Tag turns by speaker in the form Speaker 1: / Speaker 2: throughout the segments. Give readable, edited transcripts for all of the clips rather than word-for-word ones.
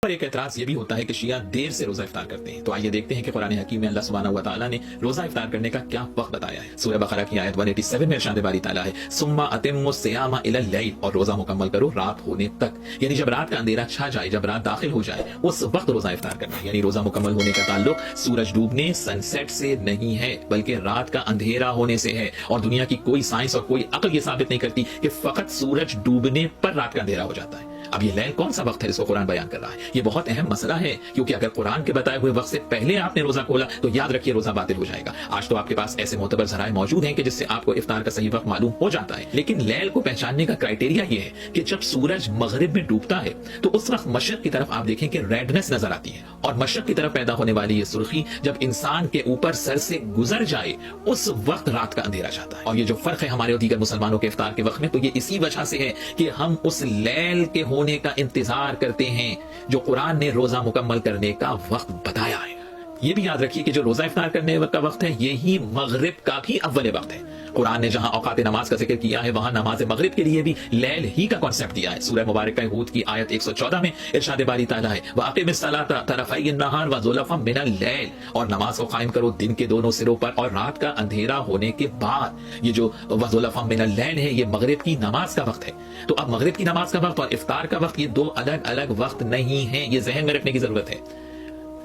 Speaker 1: پر ایک اعتراض یہ بھی ہوتا ہے کہ شیعہ دیر سے روزہ افطار کرتے ہیں، تو آئیے دیکھتے ہیں کہ قرآن حکیم میں اللہ سبحانہ و تعالیٰ نے روزہ افطار کرنے کا کیا وقت بتایا ہے۔ سورہ بقرہ کی آیت 187 میں ارشاد باری تعالیٰ ہے ثم اتموا الصیام الی اللیل، اور روزہ مکمل کرو رات ہونے تک، یعنی جب رات کا اندھیرا چھا جائے، جب رات داخل ہو جائے اس وقت روزہ افطار کرنا ہے۔ یعنی روزہ مکمل ہونے کا تعلق سورج ڈوبنے سن سیٹ سے نہیں ہے، بلکہ رات کا اندھیرا ہونے سے ہے، اور دنیا کی کوئی سائنس اور کوئی عقل یہ ثابت نہیں کرتی کہ فقط سورج ڈوبنے پر رات کا اندھیرا ہو جاتا ہے۔ اب یہ لیل کون سا وقت ہے جس کو قرآن بیان کر رہا ہے؟ یہ بہت اہم مسئلہ ہے، کیونکہ اگر قرآن کے بتائے ہوئے وقت سے پہلے آپ نے روزہ کھولا تو یاد رکھیے روزہ باطل ہو جائے گا۔ آج تو آپ کے پاس ایسے معتبر ذرائع موجود ہیں کہ جس سے آپ کو افطار کا صحیح وقت معلوم ہو جاتا ہے، لیکن لیل کو پہچاننے کا کرائٹیریا یہ ہے کہ جب سورج مغرب میں ڈوبتا ہے تو اس وقت مشرق کی طرف آپ دیکھیں کہ ریڈنس نظر آتی ہے، اور مشرق کی طرف پیدا ہونے والی یہ سرخی جب انسان کے اوپر سر سے گزر جائے اس وقت رات کا اندھیرا جاتا ہے۔ اور یہ جو فرق ہے ہمارے اور دیگر مسلمانوں کے افطار کے وقت میں، تو یہ اسی وجہ سے ہے کہ ہم اس لیل کے ہونے کا انتظار کرتے ہیں جو قرآن نے روزہ مکمل کرنے کا وقت بتایا ہے۔ یہ بھی یاد رکھیے کہ جو روزہ افطار کرنے کا وقت ہے یہی مغرب کا بھی اول وقت ہے۔ قرآن نے جہاں اوقات نماز کا ذکر کیا ہے وہاں نماز مغرب کے لیے بھی لیل ہی کا کانسیپٹ دیا ہے۔ سورہ مبارکہ ہود کی آیت 114 میں ارشاد باری تعالیٰ ہے وَأَقِمِ الصَّلَاةَ طَرَفَيِ النَّهَارِ وَزُلَفًا مِنَ اللَّيْلِ، اور نماز کو قائم کرو دن کے دونوں سروں پر اور رات کا اندھیرا ہونے کے بعد۔ یہ جو وَزُلَفًا مِنَ اللَّيْلِ ہے یہ مغرب کی نماز کا وقت ہے۔ تو اب مغرب کی نماز کا وقت اور افطار کا وقت یہ دو الگ الگ وقت نہیں ہیں، یہ ذہن میں رکھنے کی ضرورت ہے۔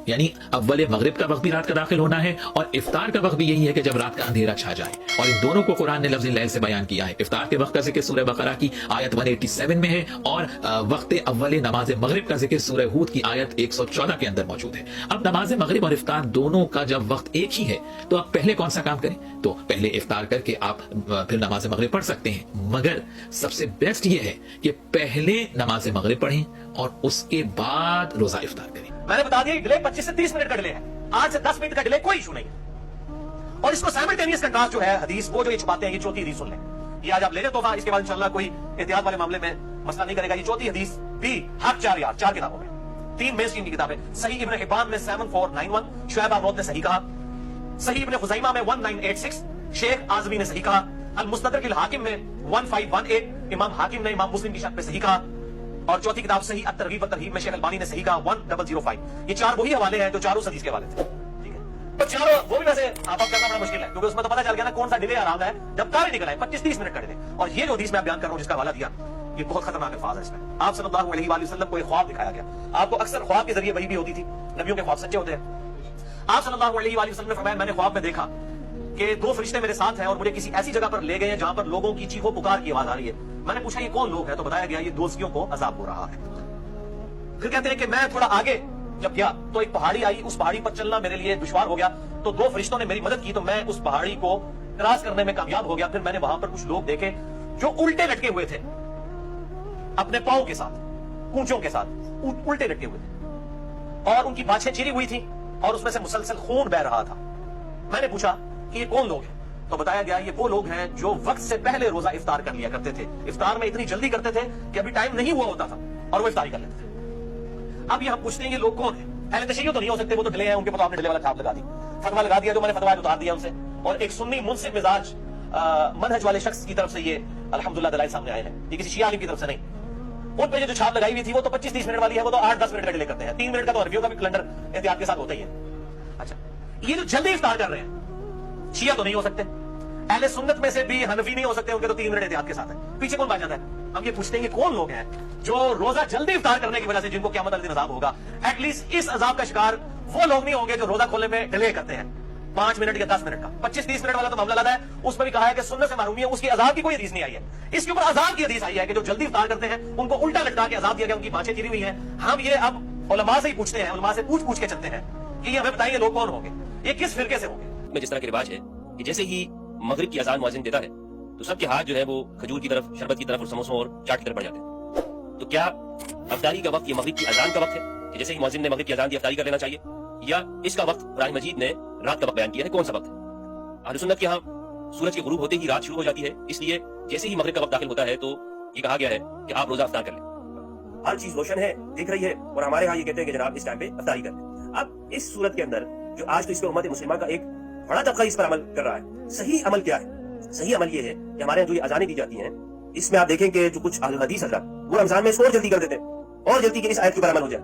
Speaker 1: یعنی اول مغرب کا وقت بھی رات کا داخل ہونا ہے، اور افطار کا وقت بھی یہی ہے کہ جب رات کا اندھیرا چھا جائے، اور ان دونوں کو قرآن نے لفظ لیل سے بیان کیا ہے۔ افطار کے وقت کا ذکر سورہ بقرہ کی آیت 187 میں ہے، اور وقت اول نماز مغرب کا ذکر سورہ ہود کی آیت 114 کے اندر موجود ہے۔ اب نماز مغرب اور افطار دونوں کا جب وقت ایک ہی ہے تو اب پہلے کون سا کام کریں؟ تو پہلے افطار کر کے آپ پھر نماز مغرب پڑھ سکتے ہیں، مگر سب سے بیسٹ یہ ہے کہ پہلے نماز مغرب پڑھیں اور اس کے بعد روزہ افطار کریں۔
Speaker 2: میں نے بتا دیا ڈیلے 25 سے 30 منٹ کا ڈیلے ہے، 8 سے 10 منٹ کا ڈیلے کوئی ایشو نہیں ہے۔ اور اس کو سائملٹینیس کنٹراسٹ جو ہے حدیث وہ جو یہ چھپاتے ہیں، یہ چوتھی حدیث سن لیں، یہ آج آپ لے لیں تحفہ، اس کے بعد انشاءاللہ کوئی احتیاط والے معاملے میں مسئلہ نہیں کرے گا۔ یہ چوتھی حدیث بھی حق 4 کتابوں میں، 3 مین اسٹریم کی کتابیں، صحیح ابن حبان میں 7491، شعیب آباد نے صحیح کہا، صحیح ابن خزیمہ میں 1986، شیخ آزمی نے صحیح کہا، المستدرک الحاکم میں 1518، امام حاکم نے امام مسلم کی شرح پہ صحیح کہا، اور چوتھی کتاب صحیح الترغیب والترہیب میں شیخ البانی نے صحیح کہا 1005۔ یہ 4 وہی حوالے ہیں جو چاروں حدیث کے حوالے تھے، ٹھیک ہے؟ تو چاروں وہ بھی ویسے آپ کرنا بڑا مشکل ہے، کیونکہ اس میں تو پتہ چل گیا نا کون سا ڈیلے آرام ہے، جب تاریخ نکل آئے 25-30 منٹ کا ڈیلے۔ اور یہ جو حدیث میں بیان کر رہا ہوں جس کا حوالہ دیا، یہ بہت خطرناک الفاظ ہے اس میں۔ آپ صلی اللہ علیہ وآلہ وسلم کو ایک خواب دکھایا گیا، آپ کو اکثر خواب کے ذریعے وحی بھی ہوتی تھی، نبیوں کے خواب سچے ہوتے ہیں۔ آپ صلی اللہ علیہ وآلہ وسلم نے فرمایا میں نے خواب میں دیکھا کہ 2 فرشتے میرے ساتھ ہیں اور مجھے کسی ایسی جگہ پر لے گئے ہیں جہاں پر لوگوں کی چیخو پکار کی آواز آ رہی ہے۔ میں نے پوچھا یہ کون لوگ ہیں؟ تو بتایا گیا یہ دوزخیوں کو عذاب ہو رہا ہے۔ پھر کہتے ہیں کہ میں تھوڑا آگے جب گیا تو ایک پہاڑی آئی، اس پہاڑی پر چلنا میرے لیے دشوار ہو گیا، تو 2 فرشتوں نے میری مدد کی تو میں اس پہاڑی کو کراس کرنے میں کامیاب ہو گیا۔ پھر میں نے وہاں پر کچھ لوگ دیکھے جو الٹے لٹکے ہوئے تھے، اپنے پاؤں کے ساتھ، کونچوں کے ساتھ الٹے لٹکے ہوئے تھے، اور ان کی باچھیں چری ہوئی تھی اور اس میں سے مسلسل خون بہ رہا تھا۔ میں نے پوچھا کہ یہ کون لوگ ہیں؟ تو بتایا گیا یہ وہ لوگ ہیں جو وقت سے پہلے روزہ افطار کر لیا کرتے تھے، افطار میں اتنی جلدی کرتے تھے کہ ابھی ٹائم نہیں ہوا ہوتا تھا اور وہ افطاری کر لیتے تھے۔ اب یہ ہم پوچھتے ہیں یہ لوگ کون ہیں؟ اہل تشیع تو نہیں ہو سکتے، وہ تو ڈلے ہیں، ان کے پاس آپ نے ڈلے والا چھاپ لگا دی، فتویٰ لگا دیا، جو میں نے فتویٰ اتار دیا ان سے، اور ایک سنی منصف مزاج منہج والے شخص کی طرف سے یہ الحمدللہ دلائل سامنے آئے ہیں، یہ کسی شیعہ عالم کی طرف سے نہیں۔ ان پہ جو چھاپ لگائی ہوئی تھی وہ تو 25-30 منٹ والی ہے، وہ تو 8-10 منٹ کا ڈیلے کرتے ہیں، 3 منٹ کا تو عربیوں کا بھی کیلنڈر احتیاط کے ساتھ ہوتا ہی ہے۔ اچھا یہ جو جلدی افطار کر رہے ہیں شیعہ تو نہیں ہو سکتے، اہل سنت میں سے بھی حنفی نہیں ہو سکتے، ان کے تو 3 منٹ احتیاط کے ساتھ ہے۔ پیچھے کون بچ جاتا ہے؟ ہم یہ پوچھتے ہیں کہ کون لوگ ہیں جو روزہ جلدی افطار کرنے کی وجہ سے جن کو قیامت والے دن عذاب ہوگا۔ ایٹ لیسٹ اس عذاب کا شکار وہ لوگ نہیں ہوں گے جو روزہ کھولنے میں ڈیلے کرتے ہیں 5 منٹ یا 10 منٹ کا۔ 25-30 منٹ والا تو معاملہ ہے، اس میں بھی کہا ہے کہ سنت سے محرومی ہے، اس کی عذاب کی کوئی حدیث نہیں آئی ہے۔ اس کے اوپر عذاب کی حدیث آئی ہے کہ جو جلدی افطار کرتے ہیں ان کو الٹا لٹکا کے عذاب دیا گیا، ان کی باچھیں چری ہوئی ہیں۔ ہم یہ اب علماء سے ہی پوچھتے ہیں، علماء سے پوچھ کے چلتے ہیں کہ یہ ہمیں بتائیں یہ لوگ کون ہوں گے، یہ کس فرقے سے ہوں گے۔
Speaker 3: میں جس طرح کے رواج ہے کہ جیسے ہی مغرب کی اذان مؤذن دیتا ہے تو سب کے ہاتھ جو ہے وہ کھجور کی طرف، شربت کی طرف اور سموسوں اور چاٹ کی طرف بڑھ جاتے ہیں۔ تو کیا افطاری کا وقت یہ مغرب کی اذان کا وقت ہے کہ جیسے ہی مؤذن نے مغرب کی اذان دی افطاری کر لینا چاہیے، یا اس کا وقت قرآن مجید نے رات کا وقت بیان کیا ہے؟ کون سا وقت ہے؟ اہل سنت کے ہاں سورج کے غروب ہوتے ہی رات شروع ہو جاتی ہے، اس لیے جیسے ہی مغرب کا وقت داخل ہوتا ہے تو یہ کہا گیا ہے کہ آپ روزہ افطار کر لیں۔ ہر چیز روشن ہے، دکھ رہی ہے، اور ہمارے ہاں یہ کہتے ہیں کہ جناب اس ٹائم پہ افطاری کر لیں۔ اب اس صورت کے اندر جو آج تو اس پہ امت مسلمہ کا ایک بڑا طبقہ اس پر عمل کر رہا ہے، صحیح عمل کیا ہے؟ صحیح عمل یہ ہے کہ ہمارے یہاں جو یہ اذانیں دی جاتی ہیں اس میں آپ دیکھیں کہ جو کچھ اہل حدیث حضرات وہ رمضان میں اس کو اور جلدی کر دیتے ہیں، اور جلدی کہ اس آیت کے اوپر عمل ہو جائے،